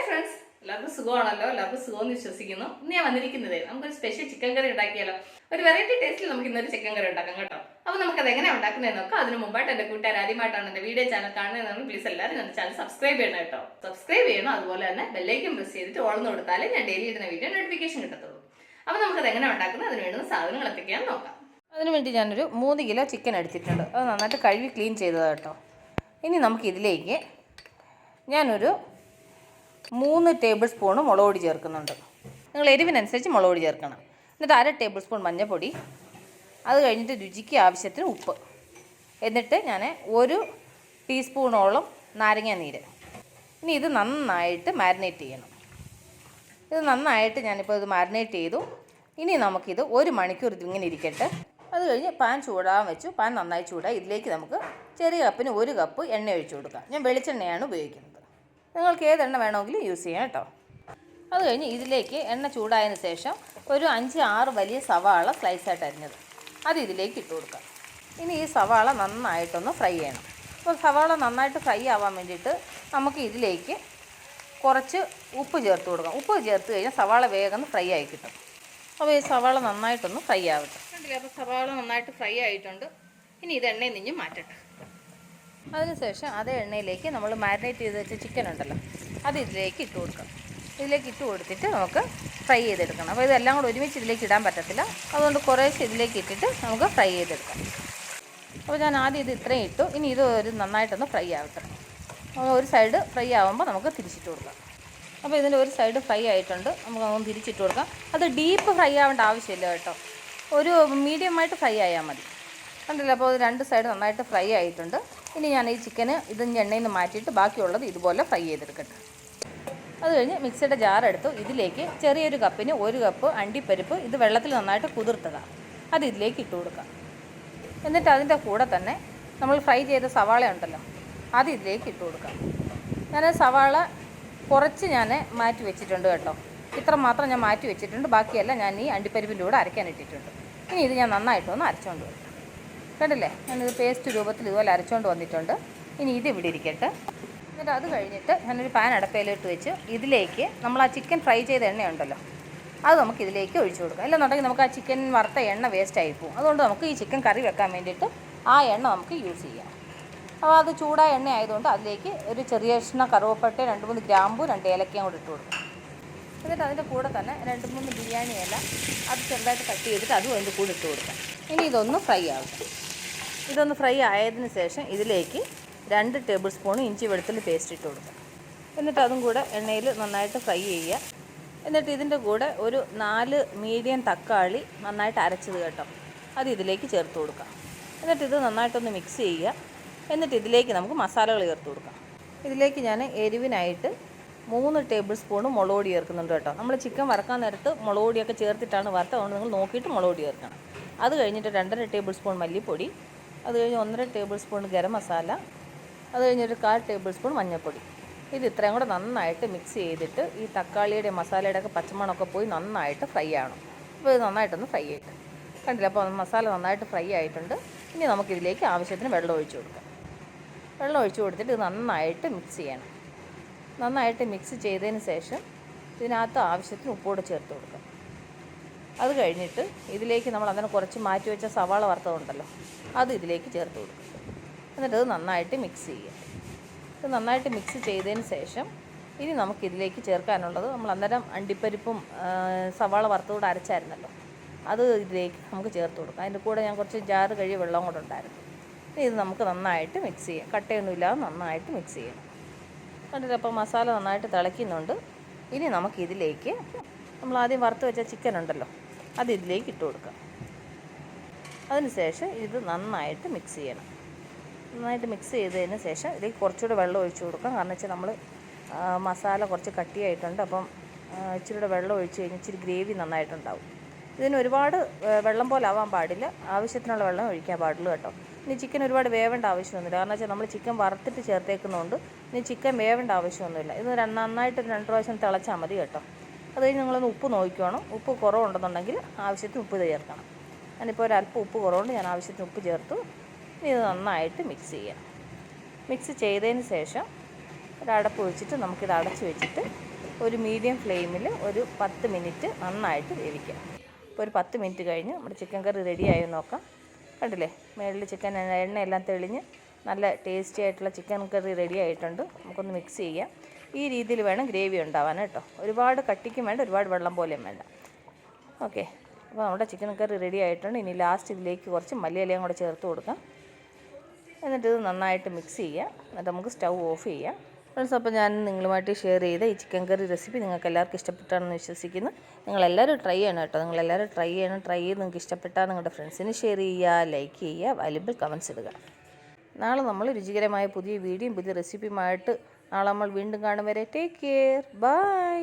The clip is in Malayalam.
ഫ്രണ്ട്സ്, എല്ലാവർക്കും സുഖമാണല്ലോ? എല്ലാവർക്കും സുഖമെന്ന് വിശ്വസിക്കുന്നു. ഇന്ന് ഞാൻ വന്നിരിക്കുന്നത് നമുക്കൊരു സ്പെഷ്യൽ ചിക്കൻ കറി ഉണ്ടാക്കിയാലോ. ഒരു വെറൈറ്റി ടേസ്റ്റിൽ നമുക്ക് ഇന്നൊരു ചിക്കൻ കറി ഉണ്ടാക്കാം കേട്ടോ. അപ്പോൾ നമുക്കത് എങ്ങനെ ഉണ്ടാക്കുന്നതെന്ന് നോക്കാം. അതിന് മുമ്പായിട്ട് എൻ്റെ കൂട്ടുകാർ ആദ്യമായിട്ടാണ് എൻ്റെ വീഡിയോ ചാനൽ കാണുന്നതെന്ന് പ്ലീസ് എല്ലാവരും എൻ്റെ ചാനൽ സബ്സ്ക്രൈബ് ചെയ്യണം കേട്ടോ. സബ്സ്ക്രൈബ് ചെയ്യണം, അതുപോലെ തന്നെ ബെല്ലൈക്കൻ പ്രസ് ചെയ്തിട്ട് ഓൾന്ന് കൊടുത്താലേ ഞാൻ ഡെയിലി ഇടുന്ന വീഡിയോ നോട്ടിഫിക്കേഷൻ കിട്ടത്തുള്ളൂ. അപ്പോൾ നമുക്കത് എങ്ങനെ ഉണ്ടാക്കുന്നത്, അതിന് വേണ്ടുന്ന സാധനങ്ങൾ എന്തൊക്കെയാണെന്ന് നോക്കാം. അതിന് വേണ്ടി ഞാനൊരു 3 കിലോ ചിക്കൻ എടുത്തിട്ടുണ്ട്. അത് നന്നായിട്ട് കഴുകി ക്ലീൻ ചെയ്തതാണ് കേട്ടോ. ഇനി നമുക്കിതിലേക്ക് ഞാനൊരു 3 ടേബിൾ സ്പൂണ് മുളക് പൊടി ചേർക്കുന്നുണ്ട്. നിങ്ങൾ എരിവിനനുസരിച്ച് മുളക് പൊടി ചേർക്കണം. എന്നിട്ട് 1/2 ടേബിൾ സ്പൂൺ മഞ്ഞൾപ്പൊടി, അത് കഴിഞ്ഞിട്ട് രുചിക്ക് ആവശ്യത്തിന് ഉപ്പ്, എന്നിട്ട് ഞാൻ 1 ടീസ്പൂണോളം നാരങ്ങ നീര്. ഇനി ഇത് നന്നായിട്ട് മാരിനേറ്റ് ചെയ്യണം. ഇത് നന്നായിട്ട് ഞാനിപ്പോൾ ഇത് മാരിനേറ്റ് ചെയ്തു. ഇനി നമുക്കിത് 1 മണിക്കൂർ ഇതിങ്ങനെ ഇരിക്കട്ടെ. അത് കഴിഞ്ഞ് പാൻ ചൂടാൻ വെച്ചു. പാൻ നന്നായി ചൂടായി. ഇതിലേക്ക് നമുക്ക് ചെറിയ കപ്പിന് 1 കപ്പ് എണ്ണ ഒഴിച്ചു കൊടുക്കാം. ഞാൻ വെളിച്ചെണ്ണയാണ് ഉപയോഗിക്കുന്നത്. നിങ്ങൾക്ക് ഏതെണ്ണ വേണമെങ്കിലും യൂസ് ചെയ്യാം കേട്ടോ. അത് കഴിഞ്ഞ് ഇതിലേക്ക് എണ്ണ ചൂടായതിന് ശേഷം ഒരു 5-6 വലിയ സവാള സ്ലൈസായിട്ട് അരിഞ്ഞത് അത് ഇതിലേക്ക് ഇട്ട് കൊടുക്കാം. ഇനി ഈ സവാള നന്നായിട്ടൊന്ന് ഫ്രൈ ചെയ്യണം. അപ്പോൾ സവാള നന്നായിട്ട് ഫ്രൈ ആവാൻ വേണ്ടിയിട്ട് നമുക്ക് ഇതിലേക്ക് കുറച്ച് ഉപ്പ് ചേർത്ത് കൊടുക്കാം. ഉപ്പ് ചേർത്ത് കഴിഞ്ഞാൽ സവാള വേഗം ഫ്രൈ ആയി കിട്ടും. അപ്പോൾ ഈ സവാള നന്നായിട്ടൊന്ന് ഫ്രൈ ആവട്ടെ. കണ്ടില്ലേ, അപ്പോൾ സവാള നന്നായിട്ട് ഫ്രൈ ആയിട്ടുണ്ട്. ഇനി ഇത് എണ്ണയിൽ നിന്ന് മാറ്റട്ടെ. അതിനുശേഷം അതേ എണ്ണയിലേക്ക് നമ്മൾ മാരിനേറ്റ് ചെയ്ത് വെച്ച ചിക്കൻ ഉണ്ടല്ലോ, അത് ഇതിലേക്ക് ഇട്ട് കൊടുക്കാം. ഇതിലേക്ക് ഇട്ട് കൊടുത്തിട്ട് നമുക്ക് ഫ്രൈ ചെയ്തെടുക്കണം. അപ്പോൾ ഇതെല്ലാം കൂടെ ഒരുമിച്ച് ഇതിലേക്ക് ഇടാൻ പറ്റത്തില്ല. അതുകൊണ്ട് കുറേശ്ശെ ഇതിലേക്ക് ഇട്ടിട്ട് നമുക്ക് ഫ്രൈ ചെയ്തെടുക്കാം. അപ്പോൾ ഞാൻ ആദ്യം ഇത് ഇത്രയും ഇട്ടു. ഇനി ഇത് നന്നായിട്ടൊന്ന് ഫ്രൈ ആവട്ടെ. ഒരു സൈഡ് ഫ്രൈ ആകുമ്പോൾ നമുക്ക് തിരിച്ചിട്ട് കൊടുക്കാം. അപ്പോൾ ഇതിൻ്റെ ഒരു സൈഡ് ഫ്രൈ ആയിട്ടുണ്ട്. നമുക്ക് അങ്ങ് തിരിച്ചിട്ട് കൊടുക്കാം. അത് ഡീപ്പ് ഫ്രൈ ആവേണ്ട ആവശ്യമില്ല കേട്ടോ. ഒരു മീഡിയമായിട്ട് ഫ്രൈ ആയാൽ മതി. കണ്ടില്ല, അപ്പോൾ 2 സൈഡ് നന്നായിട്ട് ഫ്രൈ ആയിട്ടുണ്ട്. ഇനി ഞാൻ ഈ ചിക്കന് ഇതിൻ്റെ എണ്ണയിൽ നിന്ന് മാറ്റിയിട്ട് ബാക്കിയുള്ളത് ഇതുപോലെ ഫ്രൈ ചെയ്തെടുക്കട്ടെ. അത് കഴിഞ്ഞ് മിക്സിയുടെ ജാർ എടുത്തു. ഇതിലേക്ക് ചെറിയൊരു കപ്പിന് 1 കപ്പ് അണ്ടിപ്പരിപ്പ് ഇത് വെള്ളത്തിൽ നന്നായിട്ട് കുതിർത്തതാണ്, അത് ഇതിലേക്ക് ഇട്ട് കൊടുക്കാം. എന്നിട്ട് അതിൻ്റെ കൂടെ തന്നെ നമ്മൾ ഫ്രൈ ചെയ്ത സവാള ഉണ്ടല്ലോ, അത് ഇതിലേക്ക് ഇട്ട് കൊടുക്കാം. ഞാൻ സവാള കുറച്ച് മാറ്റി വെച്ചിട്ടുണ്ട് കേട്ടോ. ഇത്ര മാത്രം ഞാൻ മാറ്റി വെച്ചിട്ടുണ്ട്. ബാക്കിയെല്ലാം ഞാൻ ഈ അണ്ടിപ്പരിപ്പിലൂടെ അരയ്ക്കാൻ ഇട്ടിട്ടുണ്ട്. ഇനി ഇത് ഞാൻ നന്നായിട്ടൊന്ന് അരച്ചുകൊണ്ട് വരും. കണ്ടില്ലേ, ഞാനിത് പേസ്റ്റ് രൂപത്തിൽ ഇതുപോലെ അരച്ചുകൊണ്ട് വന്നിട്ടുണ്ട്. ഇനി ഇത് ഇവിടെ ഇരിക്കട്ടെ. എന്നിട്ട് അത് കഴിഞ്ഞിട്ട് ഞാനൊരു പാൻ അടപ്പയിലിട്ട് വെച്ച് ഇതിലേക്ക് നമ്മൾ ആ ചിക്കൻ ഫ്രൈ ചെയ്ത എണ്ണയുണ്ടല്ലോ, അത് നമുക്ക് ഇതിലേക്ക് ഒഴിച്ചു കൊടുക്കാം. ഇല്ലെന്നുണ്ടെങ്കിൽ നമുക്ക് ആ ചിക്കൻ വറുത്ത എണ്ണ വേസ്റ്റ് ആയി പോകും. അതുകൊണ്ട് നമുക്ക് ഈ ചിക്കൻ കറി വെക്കാൻ വേണ്ടിയിട്ട് ആ എണ്ണ നമുക്ക് യൂസ് ചെയ്യാം. അപ്പോൾ അത് ചൂടായ എണ്ണ ആയതുകൊണ്ട് അതിലേക്ക് ഒരു ചെറിയ കഷ്ണം കറുവപ്പട്ട, 2-3 ഗ്രാമ്പൂ, 2 ഏലക്കയും കൂടെ ഇട്ട് കൊടുക്കും. എന്നിട്ട് അതിൻ്റെ കൂടെ തന്നെ 2-3 ബിരിയാണി ഇല അത് ചെറുതായിട്ട് കട്ട് ചെയ്തിട്ട് അതും അതിൻ്റെ കൂടെ ഇട്ട് കൊടുക്കാം. ഇനി ഇതൊന്ന് ഫ്രൈ ആവട്ടെ. ഇതൊന്ന് ഫ്രൈ ആയതിന് ശേഷം ഇതിലേക്ക് 2 ടേബിൾ സ്പൂൺ ഇഞ്ചി വെളുത്തുള്ളി പേസ്റ്റ് ഇട്ട് കൊടുക്കാം. എന്നിട്ട് അതും കൂടെ എണ്ണയിൽ നന്നായിട്ട് ഫ്രൈ ചെയ്യുക. എന്നിട്ട് ഇതിൻ്റെ കൂടെ ഒരു 4 മീഡിയം തക്കാളി നന്നായിട്ട് അരച്ചത് കേട്ടോ, അത് ഇതിലേക്ക് ചേർത്ത് കൊടുക്കാം. എന്നിട്ട് ഇത് നന്നായിട്ടൊന്ന് മിക്സ് ചെയ്യുക. എന്നിട്ട് ഇതിലേക്ക് നമുക്ക് മസാലകൾ ചേർത്ത് കൊടുക്കാം. ഇതിലേക്ക് ഞാൻ എരിവിനായിട്ട് 3 ടേബിൾ സ്പൂണ് മുളക് പൊടി ചേർക്കുന്നുണ്ട് കേട്ടോ. നമ്മൾ ചിക്കൻ വറക്കാൻ നേരത്ത് മുളക് പൊടിയൊക്കെ ചേർത്തിട്ടാണ് വറുത്ത, അതുകൊണ്ട് നിങ്ങൾ നോക്കിയിട്ട് മുളക് പൊടി ചേർക്കണം. അത് കഴിഞ്ഞിട്ട് 2.5 ടേബിൾ സ്പൂൺ മല്ലിപ്പൊടി, അത് കഴിഞ്ഞ് 1.5 ടേബിൾ സ്പൂൺ ഗരം മസാല, അത് കഴിഞ്ഞൊരു 1/4 ടേബിൾ സ്പൂൺ മഞ്ഞൾപ്പൊടി. ഇത് ഇത്രയും കൂടെ നന്നായിട്ട് മിക്സ് ചെയ്തിട്ട് ഈ തക്കാളിയുടെ മസാലയുടെ ഒക്കെ പച്ചമണമൊക്കെ പോയി നന്നായിട്ട് ഫ്രൈ ആവണം. അപ്പോൾ ഇത് നന്നായിട്ടൊന്ന് ഫ്രൈ ആയിട്ട് കണ്ടില്ല. അപ്പോൾ മസാല നന്നായിട്ട് ഫ്രൈ ആയിട്ടുണ്ട്. ഇനി നമുക്കിതിലേക്ക് ആവശ്യത്തിന് വെള്ളം ഒഴിച്ച് കൊടുക്കാം. വെള്ളം ഒഴിച്ച് കൊടുത്തിട്ട് ഇത് നന്നായിട്ട് മിക്സ് ചെയ്യണം. നന്നായിട്ട് മിക്സ് ചെയ്തതിന് ശേഷം ഇതിനകത്ത് ആവശ്യത്തിന് ഉപ്പോടെ ചേർത്ത് കൊടുക്കാം. അത് കഴിഞ്ഞിട്ട് ഇതിലേക്ക് നമ്മൾ അങ്ങനെ കുറച്ച് മാറ്റി വെച്ച സവാള വറുത്തതുണ്ടല്ലോ, അത് ഇതിലേക്ക് ചേർത്ത് കൊടുക്കും. എന്നിട്ട് ഇത് നന്നായിട്ട് മിക്സ് ചെയ്യുക. ഇത് നന്നായിട്ട് മിക്സ് ചെയ്തതിന് ശേഷം ഇനി നമുക്കിതിലേക്ക് ചേർക്കാനുള്ളത് നമ്മൾ അന്നേരം അണ്ടിപ്പരിപ്പും സവാള വറുത്തുകൂടെ അരച്ചായിരുന്നല്ലോ, അത് ഇതിലേക്ക് നമുക്ക് ചേർത്ത് കൊടുക്കാം. അതിൻ്റെ കൂടെ ഞാൻ കുറച്ച് ജാറ് കഴുകിയ വെള്ളം കൂടെ ഉണ്ടായിരുന്നു. ഇത് നമുക്ക് നന്നായിട്ട് മിക്സ് ചെയ്യാം. കട്ടയൊന്നുമില്ലാതെ നന്നായിട്ട് മിക്സ് ചെയ്യണം. കണ്ടിട്ട് അപ്പോൾ മസാല നന്നായിട്ട് തിളയ്ക്കുന്നുണ്ട്. ഇനി നമുക്കിതിലേക്ക് നമ്മൾ ആദ്യം വറുത്ത് വെച്ച ചിക്കൻ ഉണ്ടല്ലോ, അത് ഇതിലേക്ക് ഇട്ട് കൊടുക്കാം. അതിനുശേഷം ഇത് നന്നായിട്ട് മിക്സ് ചെയ്യണം. നന്നായിട്ട് മിക്സ് ചെയ്തതിന് ശേഷം ഇതിലേക്ക് കുറച്ചുകൂടെ വെള്ളം ഒഴിച്ച് കൊടുക്കാം. കാരണം വെച്ചാൽ നമ്മൾ മസാല കുറച്ച് കട്ടിയായിട്ടുണ്ട്. അപ്പം ഇച്ചിരിയുടെ വെള്ളം ഒഴിച്ച് കഴിഞ്ഞാൽ ഇച്ചിരി ഗ്രേവി നന്നായിട്ടുണ്ടാവും. ഇതിന് ഒരുപാട് വെള്ളം പോലെ ആവാൻ പാടില്ല, ആവശ്യത്തിനുള്ള വെള്ളം ഒഴിക്കാൻ പാടുള്ളൂ കേട്ടോ. ഇനി ചിക്കൻ ഒരുപാട് വേവേണ്ട ആവശ്യമൊന്നുമില്ല. കാരണം വെച്ചാൽ നമ്മൾ ചിക്കൻ വറുത്തിട്ട് ചേർത്തേക്കുന്നതുകൊണ്ട് ഇനി ചിക്കൻ വേവേണ്ട ആവശ്യമൊന്നുമില്ല. ഇത് നന്നായിട്ട് 2 പ്രാവശ്യം തിളച്ചാൽ മതി കേട്ടോ. അത് കഴിഞ്ഞ് നിങ്ങളൊന്ന് ഉപ്പ് നോക്കിക്കോണം. ഉപ്പ് കുറവുണ്ടെന്നുണ്ടെങ്കിൽ ആവശ്യത്തിന് ഉപ്പ് ചേർക്കണം. ഞാനിപ്പോൾ ഒരല്പം ഉപ്പ് കുറവുണ്ട്, ഞാൻ ആവശ്യത്തിന് ഉപ്പ് ചേർത്തു. ഇനി ഇത് നന്നായിട്ട് മിക്സ് ചെയ്യാം. മിക്സ് ചെയ്തതിന് ശേഷം ഒരു അടപ്പ് വെച്ചിട്ട് നമുക്കിത് അടച്ച് വെച്ചിട്ട് ഒരു മീഡിയം ഫ്ലെയിമിൽ ഒരു 10 മിനിറ്റ് നന്നായിട്ട് വേവിക്കാം. ഇപ്പോൾ ഒരു 10 മിനിറ്റ് കഴിഞ്ഞ് നമ്മുടെ ചിക്കൻ കറി റെഡിയായി നോക്കാം. കണ്ടില്ലേ, മേളിൽ ചിക്കൻ എണ്ണയെല്ലാം തെളിഞ്ഞ് നല്ല ടേസ്റ്റി ആയിട്ടുള്ള ചിക്കൻ കറി റെഡി ആയിട്ടുണ്ട്. നമുക്കൊന്ന് മിക്സ് ചെയ്യാം. ഈ രീതിയിൽ വേണം ഗ്രേവി ഉണ്ടാവാൻ കേട്ടോ. ഒരുപാട് കട്ടിക്കും വേണ്ട, ഒരുപാട് വെള്ളം പോലെയും വേണ്ട. ഓക്കെ, അപ്പോൾ നമ്മുടെ ചിക്കൻ കറി റെഡി ആയിട്ടുണ്ട്. ഇനി ലാസ്റ്റ് ഇതിലേക്ക് കുറച്ച് മല്ലിയിലയും കൂടെ ചേർത്ത് കൊടുക്കാം. എന്നിട്ട് ഇത് നന്നായിട്ട് മിക്സ് ചെയ്യാം. എന്നിട്ട് നമുക്ക് സ്റ്റൗ ഓഫ് ചെയ്യാം. ഫ്രണ്ട്സ്, അപ്പോൾ ഞാൻ നിങ്ങളുമായിട്ട് ഷെയർ ചെയ്ത ഈ ചിക്കൻ കറി റെസിപ്പി നിങ്ങൾക്ക് എല്ലാവർക്കും ഇഷ്ടപ്പെട്ടാണെന്ന് വിശ്വസിക്കുന്നു. നിങ്ങളെല്ലാവരും ട്രൈ ചെയ്യണം കേട്ടോ. നിങ്ങളെല്ലാവരും ട്രൈ ചെയ്യണം. ട്രൈ ചെയ്ത് നിങ്ങൾക്ക് ഇഷ്ടപ്പെട്ടാൽ നിങ്ങളുടെ ഫ്രണ്ട്സിന് ഷെയർ ചെയ്യുക, ലൈക്ക് ചെയ്യുക, വാല്യുബിൾ കമൻറ്റ്സ് ഇടുക. നാളെ നമ്മൾ രുചികരമായ പുതിയ വീഡിയോയും പുതിയ റെസിപ്പിയുമായിട്ട് നാളെ നമ്മൾ വീണ്ടും കാണും വരെ ടേക്ക് കെയർ. ബൈ.